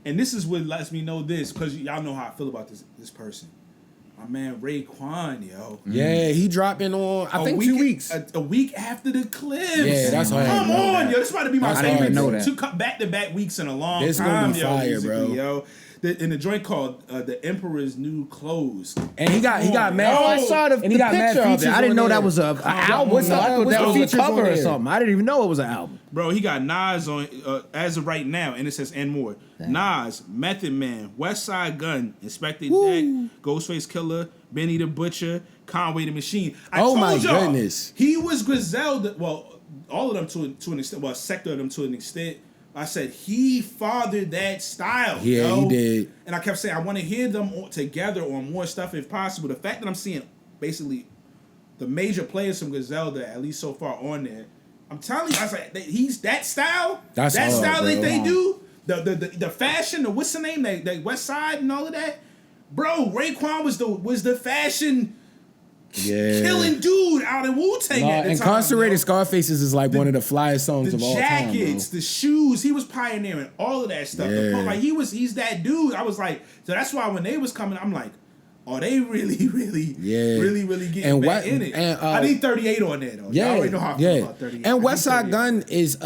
And this is what lets me know this, because y'all know how I feel about this person. My man Raekwon, yo. Yeah, he dropping on, I think 2 weeks. A week after the Clips. Yeah, that's hard. Come on, yo. This about to be my favorite two back-to-back weeks in a long this time, gonna be fire, bro. Yo. In the joint called The Emperor's New Clothes. And he got mad. I saw the picture of it. I didn't know that was an album. I thought that was a cover or something. I didn't even know it was an album. Bro, he got Nas on, as of right now, and it says, and more. Damn. Nas, Method Man, West Side Gun, Inspector Deck, Ghostface Killer, Benny the Butcher, Conway the Machine. I told my goodness. He was Griselda, well, all of them to an extent, well, a sector of them to an extent. I said he fathered that style. Yeah, he did. And I kept saying I want to hear them together on more stuff if possible. The fact that I'm seeing basically the major players from Griselda, at least so far, on there, I'm telling you, I was like, he's that style. That's that hard, style bro. That they do. The fashion, the what's the name, that West Side and all of that. Bro, Raekwon was the fashion. Yeah. Killing dude out in Wu-Tang at the Incarcerated time, Scarfaces is like one of the flyest songs of all time. The jackets, the shoes, he was pioneering all of that stuff. Yeah. He's that dude. I was like, so that's why when they was coming, I'm like, oh, they really getting back in it. And, I need 38 on there though. Yeah, I already know how I feel about 38. And West Side Gun is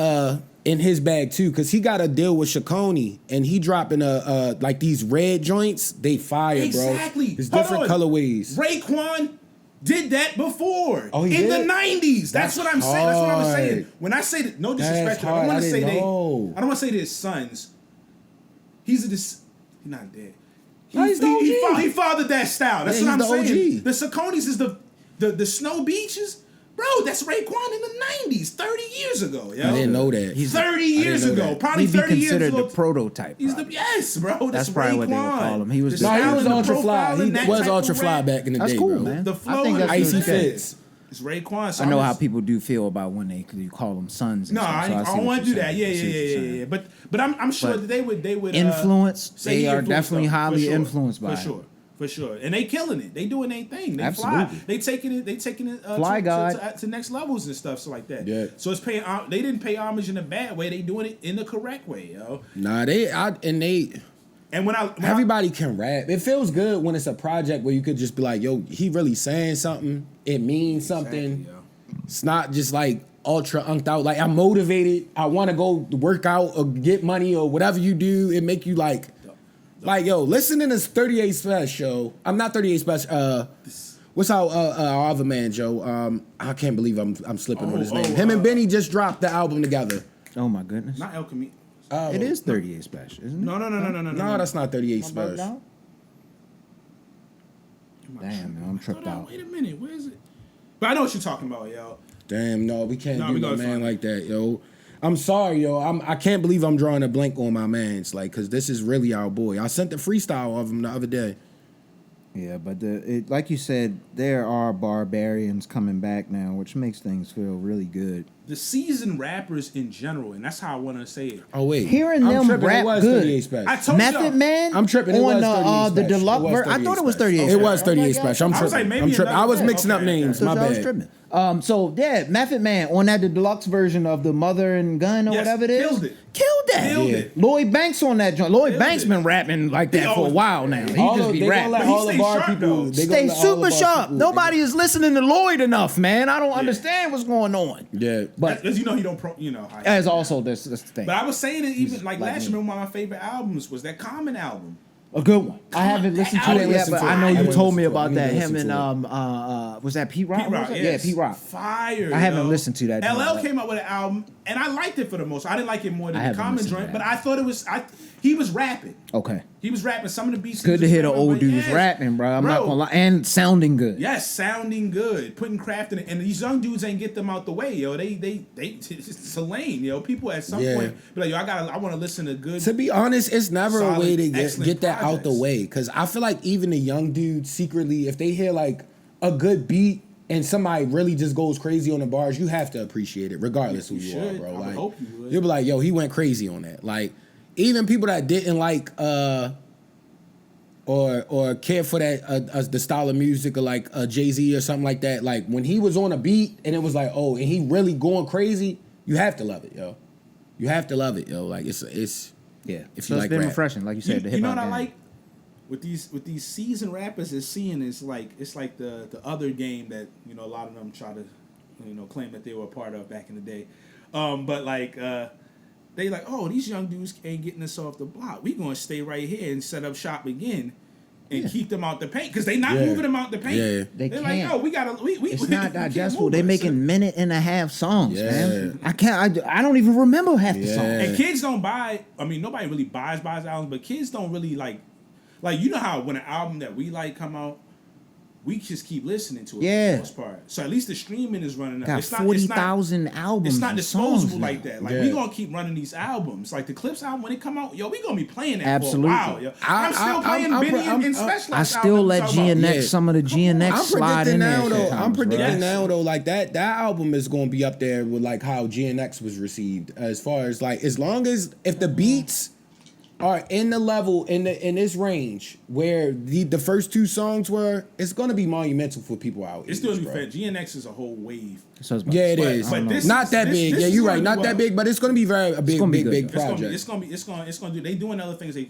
in his bag too, because he got a deal with Shawnee, and he dropping like these red joints. They fire, exactly. Bro. It's different colorways. Raekwon did that before in did? the 90s. That's what I'm saying. That's what I was saying. When I say that, no disrespect, I don't want to say I don't want to say his sons. He's not dead. He fathered that style. That's what I'm saying. The Sauconys is the snow beaches. Bro, that's Raekwon in the 90s, 30 years ago, yo. I didn't know that. 30 years ago. Probably 30 years ago. He'd be considered the prototype. Yes, bro. That's probably what they would call him. He was ultra fly. He was ultra fly back in the day, that's cool, bro. Man. The flow, icy fits. It's Raekwon. So I know how people do feel about when you call them sons. No, I don't want to do that. Yeah. But I'm sure that they would influence. They are definitely highly influenced by it. For sure, and they killing it. They doing their thing. They Absolutely. fly. They taking it fly to next levels and stuff, so like that. Yeah. So it's paying. They didn't pay homage in a bad way. They doing it in the correct way, yo. Nah, And when everybody can rap. It feels good when it's a project where you could just be like, yo, he really saying something. It means something. Exactly, it's not just like ultra unked out. Like, I'm motivated. I want to go work out or get money or whatever you do. It make you like, yo, listen to this 38 Special. I'm not 38 Special. What's our other man, Joe? I can't believe I'm slipping on his name. Him and Benny just dropped the album together. Oh my goodness. Not El Camino. It is 38 Special, isn't it? No. No, that's not 38 Special. Damn, man, I'm tripped out. Wait a minute, where is it? But I know what you're talking about, yo. Damn, no, we can't do a man like that, yo. I'm sorry, yo. I can't believe I'm drawing a blank on my man's, like, because this is really our boy. I sent the freestyle of him the other day. Yeah, but like you said, there are barbarians coming back now, which makes things feel really good. The seasoned rappers in general, and that's how I want to say it. Oh wait, hearing them rap good. I told Method Man. I'm tripping. It on the deluxe version. I thought it was 38. It was 38 Special. I'm tripping. I'm tripping. I was mixing up names. My bad. So yeah, Method Man on that the deluxe version of the Mother and Gun or whatever it is. Killed that. Lloyd Banks on that joint. Lloyd Banks been rapping like that for a while now. He just be rapping. All the bar people stay super sharp. Nobody is listening to Lloyd enough, man. I don't understand what's going on. Yeah, but because he don't as also this the thing. But I was saying it even like last year. One of my favorite albums was that Common album. A good one. I haven't listened to it yet, but I know you told me about that. Him and was that Pete Rock? Yeah, Pete Rock. Fire. I haven't listened to that. LL came out with an album, and I liked it for the most. I didn't like it more than the Common joint, but I thought it was. He was rapping. Okay. He was rapping some of the beats. It's good to hear the old dudes rapping, bro. I'm not gonna lie, and sounding good. Yes, sounding good, putting craft in it, and these young dudes ain't get them out the way, yo. They it's a lane, yo. People at some point be like, yo, I want to listen to good. To be honest, it's never a way to get that out the way, because I feel like even the young dudes secretly, if they hear like a good beat and somebody really just goes crazy on the bars, you have to appreciate it, regardless who you are, bro. I like, hope you would. You'll be like, yo, he went crazy on that, like. Even people that didn't like or care for that the style of music or like Jay-Z or something like that, like when he was on a beat and it was like, oh, and he really going crazy, you have to love it, yo. You have to love it, yo. Like it's Yeah, if so you it's like been rap. refreshing, like you said. You know what I like with these seasoned rappers is seeing is like it's like the other game that a lot of them try to claim that they were a part of back in the day, but like they like, oh, these young dudes ain't getting us off the block. We gonna stay right here and set up shop again. And keep them out the paint because they not moving them out the paint. Yeah. They're can't. Like, oh, we gotta. It's not digestible. They making minute-and-a-half songs, man. I can't. I don't even remember half the songs. And kids don't buy. I mean, nobody really buys albums, but kids don't really like you know how when an album that we like come out, we just keep listening to it for the most part. So at least the streaming is running up. Got 40,000 albums. It's not disposable like that. Like we Yeah. gonna keep running these albums. Like the Clips album when it come out, yo, we gonna be playing that Absolutely. for a while. Yo. I'm still playing Benny and Specialized. I still let GNX some of the GNX I'm slide in there. I'm predicting now though, like that album is gonna be up there with like how GNX was received as far as like as long as if the beats are in the level in this range where the first two songs were, it's gonna be monumental for people out. It's still gonna be fat. GNX is a whole wave. So yeah, it is. But this not that big. Yeah, you're right. Not that big, but it's gonna be a big project. It's gonna do. They doing other things. They